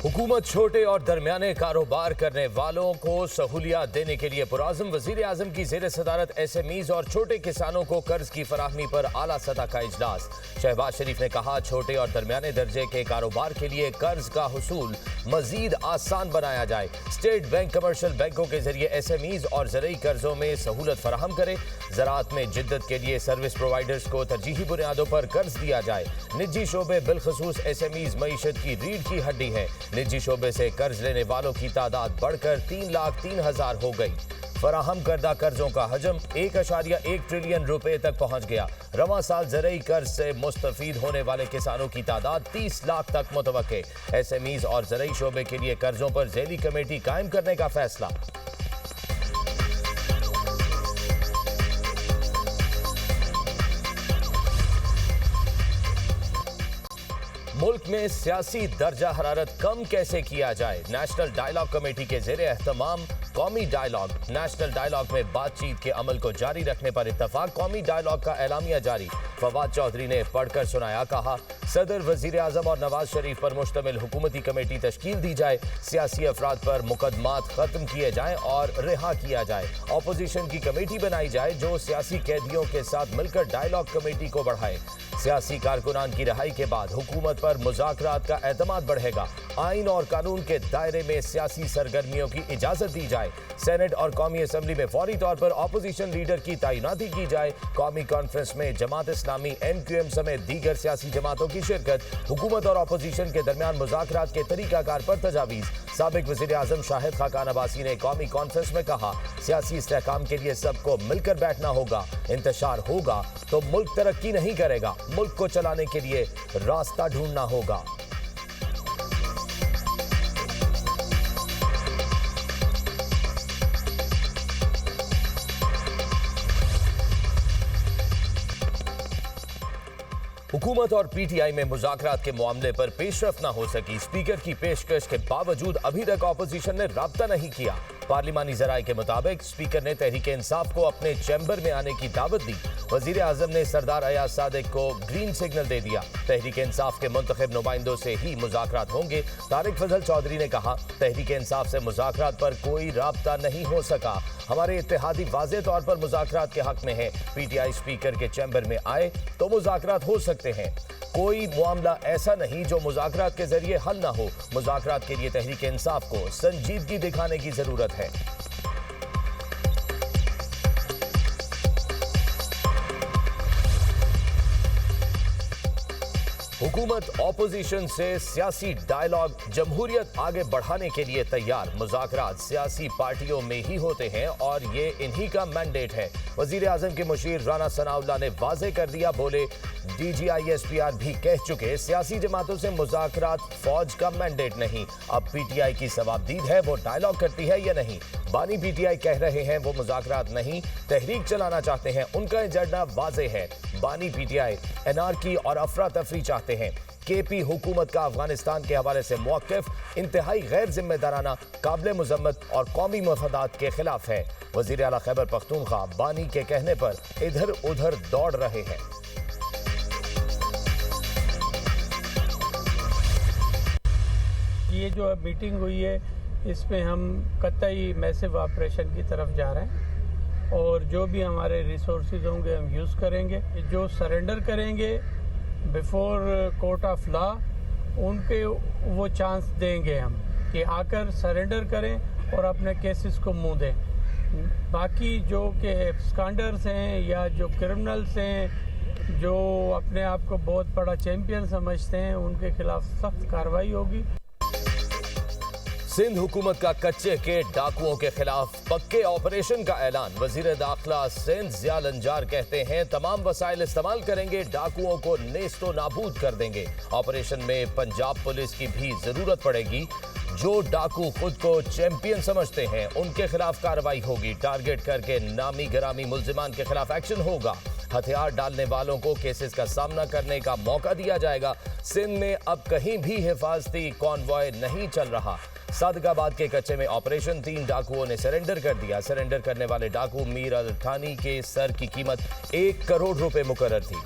हुकूमत छोटे और दरमियाने कारोबार करने वालों को सहूलियत देने के लिए पुराज़म वज़ीर आज़म की ज़ेर सदारत SMEs और छोटे किसानों को कर्ज की फराहमी पर आला सतह का इजलास। शहबाज शरीफ ने कहा, छोटे और दरमियाने दर्जे के कारोबार के लिए कर्ज का हुसूल मजीद आसान बनाया जाए। स्टेट बैंक कमर्शियल बैंकों के जरिए SMEs और ज़रूरी कर्जों में सहूलत फराहम करे। ज़राअत में जिद्दत के लिए सर्विस प्रोवाइडर्स को तरजीही बुनियादों पर कर्ज दिया जाए। निजी शोबे बिलखसूस SMEs मईशत की रीढ़ की हड्डी है। निजी शोबे से कर्ज लेने वालों की तादाद बढ़कर 3,03,000 हो गई। फराहम करदा कर्जों का हजम 1.1 ट्रिलियन रुपए तक पहुंच गया। रवां साल ज़रूरी कर्ज से मुस्तफीद होने वाले किसानों की तादाद 30 लाख तक मुतवक्के। SMEs और ज़रूरी शोबे के लिए कर्जों पर झेली कमेटी कायम करने का फैसला। मुल्क में सियासी दर्जा हरारत कम कैसे किया जाए, नेशनल डायलॉग कमेटी के ज़ेरे एहतमाम कौमी डायलॉग। नेशनल डायलॉग में बातचीत के अमल को जारी रखने पर इत्तफाक। कौमी डायलॉग का एलामिया जारी। फवाद चौधरी ने पढ़कर सुनाया। कहा, सदर, वजीर आजम और नवाज शरीफ पर मुश्तमिल हुकूमती कमेटी तश्कील दी जाए। सियासी अफराद पर मुकदमात खत्म किए जाएं और रिहा किया जाए। अपोजिशन की कमेटी बनाई जाए जो सियासी कैदियों के साथ मिलकर डायलॉग कमेटी को बढ़ाए। सियासी कारकुनान की रिहाई के बाद हुकूमत पर मुज़ाकरात का एतमाद बढ़ेगा। आइन और कानून के दायरे में सियासी सरगर्मियों की इजाजत दी जाए। सेनेट और कौमी असम्बली में फौरी तौर पर अपोजिशन लीडर की तैनाती की जाए। कौमी कॉन्फ्रेंस में जमात इस्लामी, MQM समेत दीगर सियासी जमातों की शिरकत। हुकूमत और अपोजिशन के दरमियान मुज़ाकरात के तरीकाकार पर तजावीज़। साबिक वज़ीर आज़म शाहिद खाकान अब्बासी ने कौमी कॉन्फ्रेंस में कहा, सियासी इस्तेहकाम के लिए सबको मिलकर बैठना होगा। इंतशार होगा तो मुल्क तरक्की नहीं करेगा। मुल्क को चलाने के लिए रास्ता ढूंढना होगा। हुकूमत और PTI में मुज़ाकरात के मामले पर पेशरफ न हो सकी। स्पीकर की पेशकश के बावजूद अभी तक अपोजिशन ने राब्ता नहीं किया। पार्लिमानी ज़राए के मुताबिक स्पीकर ने तहरीक इंसाफ को अपने चैम्बर में आने की दावत दी। वज़ीर आज़म ने सरदार अयाज सादिक को ग्रीन सिग्नल दे दिया। तहरीक इंसाफ के मुंतखब नुमाइंदों से ही मुज़ाकरात होंगे। तारिक फजल चौधरी ने कहा, तहरीक इंसाफ से मुज़ाकरात पर कोई राब्ता नहीं हो सका। हमारे इत्तेहादी वाज़े तौर पर मुज़ाकरात के हक में है। PTI स्पीकर के चैम्बर में आए तो मुज़ाकरात हो सकते हैं। कोई मामला ऐसा नहीं जो मुज़ाकरात के जरिए हल ना हो। मुज़ाकरात के लिए तहरीक इंसाफ को संजीदगी दिखाने की जरूरत है। हुकूमत ऑपोजिशन से सियासी डायलॉग जमहूरियत आगे बढ़ाने के लिए तैयार। मुज़ाकरात सियासी पार्टियों में ही होते हैं और ये इन्हीं का मैंडेट है। वज़ीर आज़म के मुशीर राना सनाउल्लाह ने वाज़े कर दिया। बोले, DGI SPR भी कह चुके, सियासी जमातों से मुज़ाकरात फौज का मैंडेट नहीं। अब PTI की सवाबदीद है वो डायलॉग करती है या नहीं। बानी PTI कह रहे हैं वो मुज़ाकरात नहीं, तहरीक चलाना चाहते हैं। उनका एजेंडा वाज़े है। बानी PTI एनार्की और अफरा तफरी चाहते हैं। KP हुकूमत का अफगानिस्तान के हवाले से मौक़िफ़ इंतहाई गैर जिम्मेदाराना, काबिल मज़म्मत और कौमी मफादात के खिलाफ है। वज़ीर आला खैबर पख्तूनख्वा बानी के कहने पर इधर उधर दौड़ रहे हैं। ये जो मीटिंग हुई है इसमें हम कतई मैसिव ऑपरेशन की तरफ जा रहे हैं और जो भी हमारे रिसोर्सेज होंगे हम यूज़ करेंगे। जो सरेंडर करेंगे बिफोर कोर्ट ऑफ लॉ उनके वो चांस देंगे हम कि आकर सरेंडर करें और अपने केसेस को मुंह दें। बाकी जो के स्कैंडर्स हैं या जो क्रिमिनल्स हैं जो अपने आप को बहुत बड़ा चैंपियन समझते हैं उनके खिलाफ सख्त कार्रवाई होगी। सिंध हुकूमत का कच्चे के डाकुओं के खिलाफ पक्के ऑपरेशन का ऐलान। वजीर दाखिला सिंध ज़िया लंजार कहते हैं, तमाम वसाइल इस्तेमाल करेंगे, डाकुओं को नेस्तो नाबूद कर देंगे। ऑपरेशन में पंजाब पुलिस की भी जरूरत पड़ेगी। जो डाकू खुद को चैंपियन समझते हैं उनके खिलाफ कार्रवाई होगी। टारगेट करके नामी गरामी मुल्जिमान के खिलाफ एक्शन होगा। हथियार डालने वालों को केसेस का सामना करने का मौका दिया जाएगा। सिंध में अब कहीं भी हिफाजती कॉन्वॉय नहीं चल रहा। सादकाबाद के कच्चे में ऑपरेशन 3 डाकुओं ने सरेंडर कर दिया। सरेंडर करने वाले डाकू मीर अल थानी के सर की कीमत 1 करोड़ रुपए मुकर्रर थी।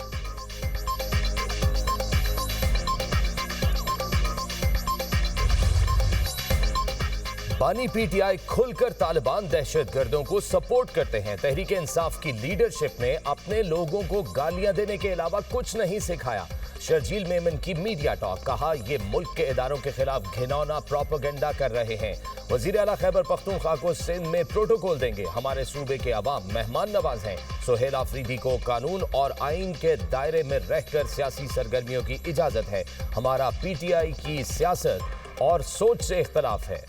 बानी पीटीआई खुलकर तालिबान दहशतगर्दों को सपोर्ट करते हैं। तहरीक इंसाफ की लीडरशिप ने अपने लोगों को गालियां देने के अलावा कुछ नहीं सिखाया। शर्जील मेमन की मीडिया टॉक, कहा ये मुल्क के इदारों के खिलाफ घिनौना प्रोपेगेंडा कर रहे हैं। वजीर आला खैबर पख्तूनख्वा को सिंध में प्रोटोकॉल देंगे। हमारे सूबे के अवाम मेहमान नवाज हैं। सुहेल आफरीदी को कानून और आइन के दायरे में रहकर सियासी सरगर्मियों की इजाजत है। हमारा पीटीआई की सियासत और सोच से इख्तलाफ है।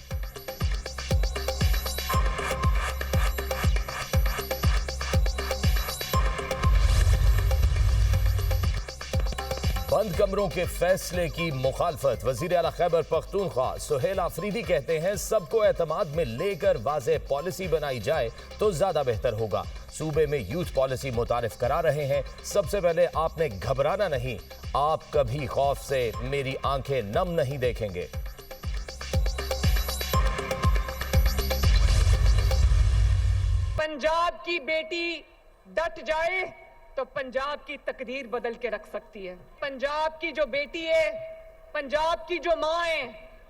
बंद कमरों के फैसले की मुखालफत। वजीर आला खैबर पख्तूनख्वा सुहेल आफरीदी कहते हैं सबको एतमाद में लेकर वाज़ेह पॉलिसी बनाई जाए तो ज्यादा बेहतर होगा। सूबे में यूथ पॉलिसी मुतारिफ करा रहे हैं। सबसे पहले आपने घबराना नहीं, आप कभी खौफ से मेरी आंखें नम नहीं देखेंगे। पंजाब की बेटी डट जाए तो पंजाब की तकदीर बदल के रख सकती है। पंजाब की जो बेटी है, पंजाब की जो माँ है,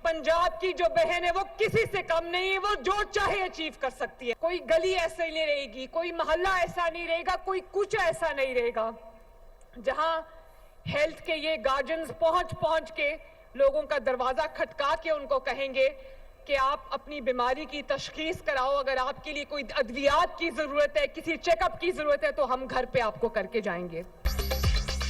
पंजाब की जो बहन है, वो किसी से कम नहीं है। वो जो चाहे अचीव कर सकती है। कोई गली ऐसे नहीं रहेगी, कोई मोहल्ला ऐसा नहीं रहेगा, कोई कुछ ऐसा नहीं रहेगा जहां हेल्थ के ये गार्जियंस पहुंच के लोगों का दरवाजा खटका के उनको कहेंगे कि आप अपनी बीमारी की तशखीस कराओ। अगर आपके लिए कोई अद्वियात की जरूरत है, किसी चेकअप की जरूरत है, तो हम घर पे आपको करके जाएंगे।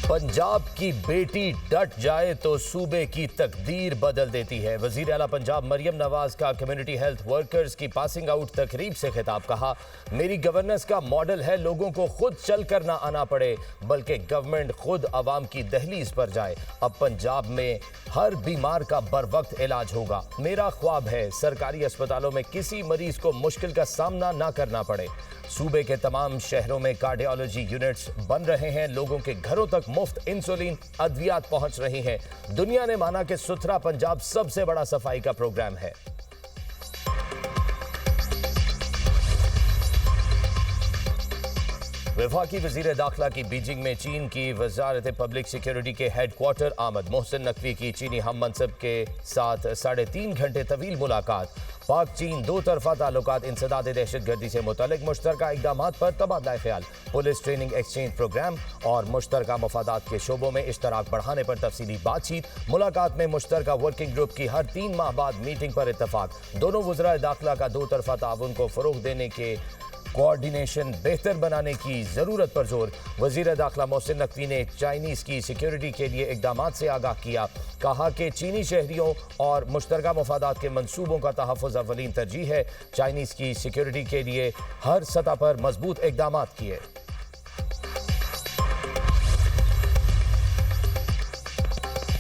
पंजाब की बेटी डट जाए तो सूबे की तकदीर बदल देती है। वजीर आला पंजाब मरियम नवाज का कम्युनिटी हेल्थ वर्कर्स की पासिंग आउट तकरीब से खिताब, कहा मेरी गवर्नेंस का मॉडल है लोगों को खुद चल कर ना आना पड़े बल्कि गवर्नमेंट खुद आवाम की दहलीज पर जाए। अब पंजाब में हर बीमार का बर वक्त इलाज होगा। मेरा ख्वाब है सरकारी अस्पतालों में किसी मरीज को मुश्किल का सामना ना करना पड़े। सूबे के तमाम शहरों में कार्डियोलॉजी यूनिट्स बन रहे हैं। लोगों के घरों तक मुफ्त इंसुलिन अद्वियात पहुंच रही हैं। दुनिया ने माना कि सुथरा पंजाब सबसे बड़ा सफाई का प्रोग्राम है। वफाकी वजीर दाखिला की बीजिंग में चीन की वजारत पब्लिक सिक्योरिटी के हेडक्वार्टर आमद। मोहसिन नकवी की चीनी हम मनसब के साथ 3.5 घंटे तवील मुलाकात। पाक चीन दो तरफा ताल्लुकात, इंसदाद दहशतगर्दी से मुतल्लिक मुश्तरका इक़दामात पर तबादला ख्याल। पुलिस ट्रेनिंग एक्सचेंज प्रोग्राम और मुश्तरका मफादात के शोबों में इश्तराक बढ़ाने पर तफसीली बातचीत। मुलाकात में मुश्तरका वर्किंग ग्रुप की हर 3 माह बाद मीटिंग पर इत्तफाक। दोनों वज़रा दाखिला का दो तरफा ताउन को फ़रोग़ देने के कोऑर्डिनेशन बेहतर बनाने की जरूरत पर जोर। वजीर दाखिला मोहसिन नकवी ने चाइनीज की सिक्योरिटी के लिए इकदामात से आगाह किया। कहा कि चीनी शहरियों और मुश्तरका मफादात के मंसूबों का तहफ़्फ़ुज़ अव्वलीन तरजीह है। चाइनीज की सिक्योरिटी के लिए हर सतह पर मजबूत इकदामात किए।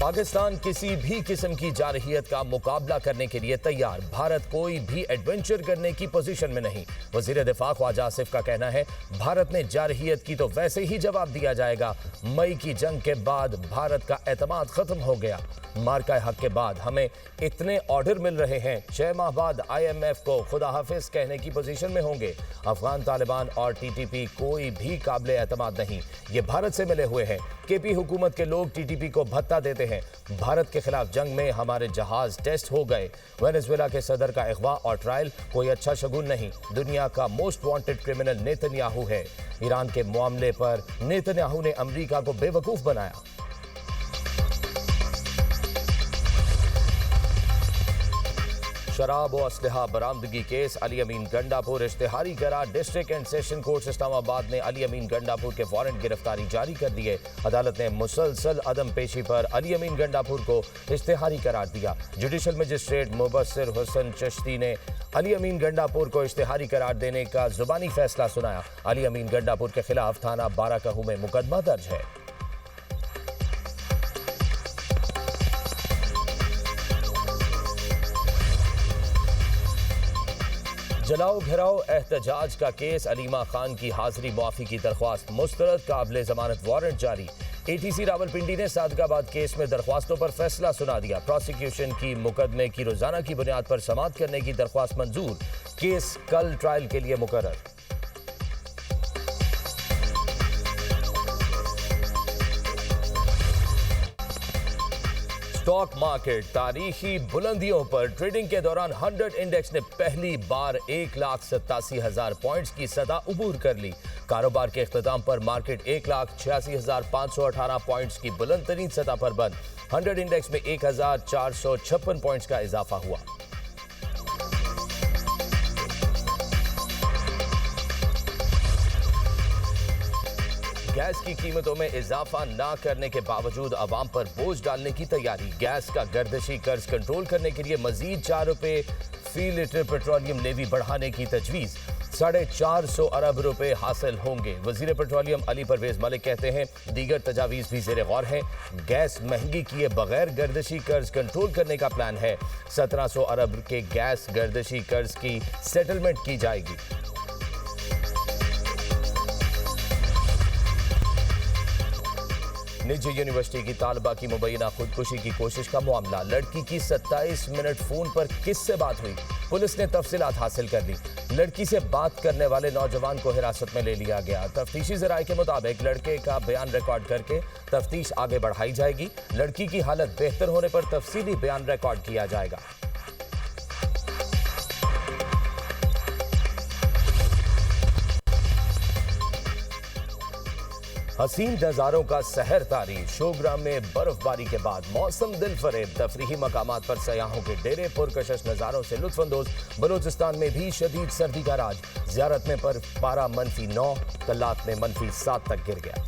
पाकिस्तान किसी भी किस्म की जारहियत का मुकाबला करने के लिए तैयार। भारत कोई भी एडवेंचर करने की पोजीशन में नहीं। वजीर दिफा ख्वाजा आसिफ का कहना है भारत ने जारहियत की तो वैसे ही जवाब दिया जाएगा। मई की जंग के बाद भारत का एतमाद खत्म हो गया। मार्का हक के बाद हमें इतने ऑर्डर मिल रहे हैं, 6 माह बाद IMF को खुदा हाफिज कहने की पोजीशन में होंगे। अफगान तालिबान और TTP कोई भी काबिल एतमाद नहीं, ये भारत से मिले हुए हैं। KP हुकूमत के लोग TTP को भत्ता देते हैं। भारत के खिलाफ जंग में हमारे जहाज टेस्ट हो गए। वेनेजुएला के सदर का अगवा और ट्रायल कोई अच्छा शगुन नहीं। दुनिया का मोस्ट वांटेड क्रिमिनल नेतन्याहू है। ईरान के मामले पर नेतन्याहू ने अमेरिका को बेवकूफ बनाया। शराब और असलहा बरामदगी केस अली अमीन गंडापुर इश्तिहारी करार। District and session court Islamabad ने अली अमीन गंडापुर के वारंट गिरफ्तारी जारी कर दिए। अदालत ने मुसलसल अदम पेशी पर अली अमीन गंडापुर को इश्तिहारी करार दिया। जुडिशल मजिस्ट्रेट मुबस्सिर हुसैन चिश्ती ने अली अमीन गंडापुर को इश्तिहारी करार देने का जुबानी फैसला सुनाया। अली अमीन गंडापुर के खिलाफ थाना बाराकहू में मुकदमा दर्ज है। जलाओ घेराव एहतजाज का केस। अलीमा खान की हाजिरी मुआफी की दरख्वास्त मुस्तरद, काबिल जमानत वारंट जारी। ATC रावलपिंडी ने सादगाबाद केस में दरख्वास्तों पर फैसला सुना दिया। प्रोसिक्यूशन की मुकदमे की रोजाना की बुनियाद पर समाअत करने की दरख्वास्त मंजूर। केस कल ट्रायल के लिए मुकर्रर। स्टॉक मार्केट तारीखी बुलंदियों पर। ट्रेडिंग के दौरान 100 इंडेक्स ने पहली बार 1,87,000 पॉइंट्स की सतह उबूर कर ली। कारोबार के इख्तिताम पर मार्केट 1,86,518 पॉइंट्स की बुलंद तरीन सतह पर बंद। 100 इंडेक्स में 1,456 पॉइंट्स का इजाफा हुआ। गैस की कीमतों में इजाफा ना करने के बावजूद अवाम पर बोझ डालने की तैयारी। गैस का गर्दिशी कर्ज कंट्रोल करने के लिए मजीद 4 रुपए फी लीटर पेट्रोलियम लेवी बढ़ाने की तजवीज। 450 अरब रुपए हासिल होंगे। वजीर पेट्रोलियम अली परवेज मलिक कहते हैं दीगर तजावीज भी ज़ेरे गौर हैं। गैस महंगी किए बगैर गर्दिशी कर्ज कंट्रोल करने का प्लान है। 1700 अरब के गैस गर्दिशी कर्ज की सेटलमेंट की जाएगी। निजी यूनिवर्सिटी की तालिबा की मुबैना खुदकुशी की कोशिश का मामला। लड़की की 27 मिनट फोन पर किससे बात हुई, पुलिस ने तफसीलात हासिल कर ली। लड़की से बात करने वाले नौजवान को हिरासत में ले लिया गया। तफ्तीशी ज़राए के मुताबिक लड़के का बयान रिकॉर्ड करके तफ्तीश आगे बढ़ाई जाएगी। लड़की की हालत बेहतर होने पर तफसीली बयान रिकॉर्ड किया जाएगा। हसीन नज़ारों का सहर तारी। शोग्राम में बर्फबारी के बाद मौसम दिल फरेब। तफरीही मकामात पर सयाहों के डेरे पुरकशिश नज़ारों से लुत्फानंदोज। बलूचिस्तान में भी शदीद सर्दी का राज। ज़ियारत में पर पारा -9, तलात में -7 तक गिर गया।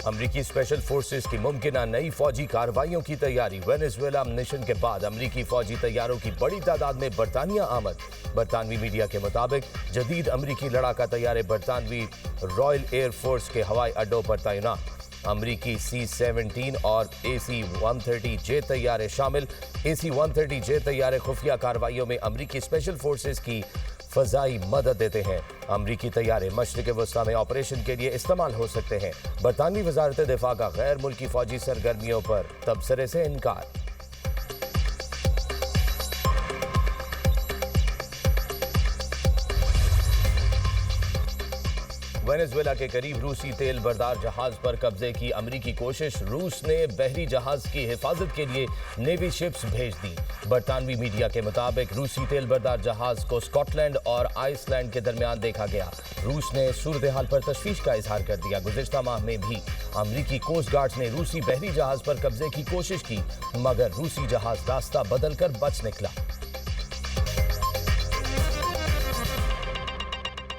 अमरीकी स्पेशल फोर्सेस की मुमकिना नई फौजी कार्रवाइयों की तैयारी। वेनेजुएला मिशन के बाद अमरीकी फौजी तैयारों की बड़ी तादाद में बरतानिया आमद। बरतानवी मीडिया के मुताबिक जदीद अमरीकी लड़ाका तैयारे बरतानवी रॉयल एयर फोर्स के हवाई अड्डों पर तैनात। अमरीकी C-17 और AC-130J तैयारे शामिल। AC-130J तैयारे खुफिया कार्रवाइयों में अमरीकी स्पेशल फोर्सेस की फजाई मदद देते हैं। अमरीकी तैयारे मशरिक वस्ता में ऑपरेशन के लिए इस्तेमाल हो सकते हैं। बरतानवी वजारत दिफा का गैर मुल्की फौजी सरगर्मियों पर तबसरे से इनकार। वेनेजुएला के करीब रूसी तेल बरदार जहाज पर कब्जे की अमरीकी कोशिश। रूस ने बहरी जहाज की हिफाजत के लिए नेवी शिप्स भेज दी। बरतानवी मीडिया के मुताबिक रूसी तेल बरदार जहाज को स्कॉटलैंड और आइसलैंड के दरमियान देखा गया। रूस ने सूरत हाल पर तशवीश का इजहार कर दिया। गुज़िश्ता माह में भी अमरीकी कोस्ट गार्ड ने रूसी बहरी जहाज पर कब्जे की कोशिश की, मगर रूसी जहाज रास्ता बदल कर बच निकला।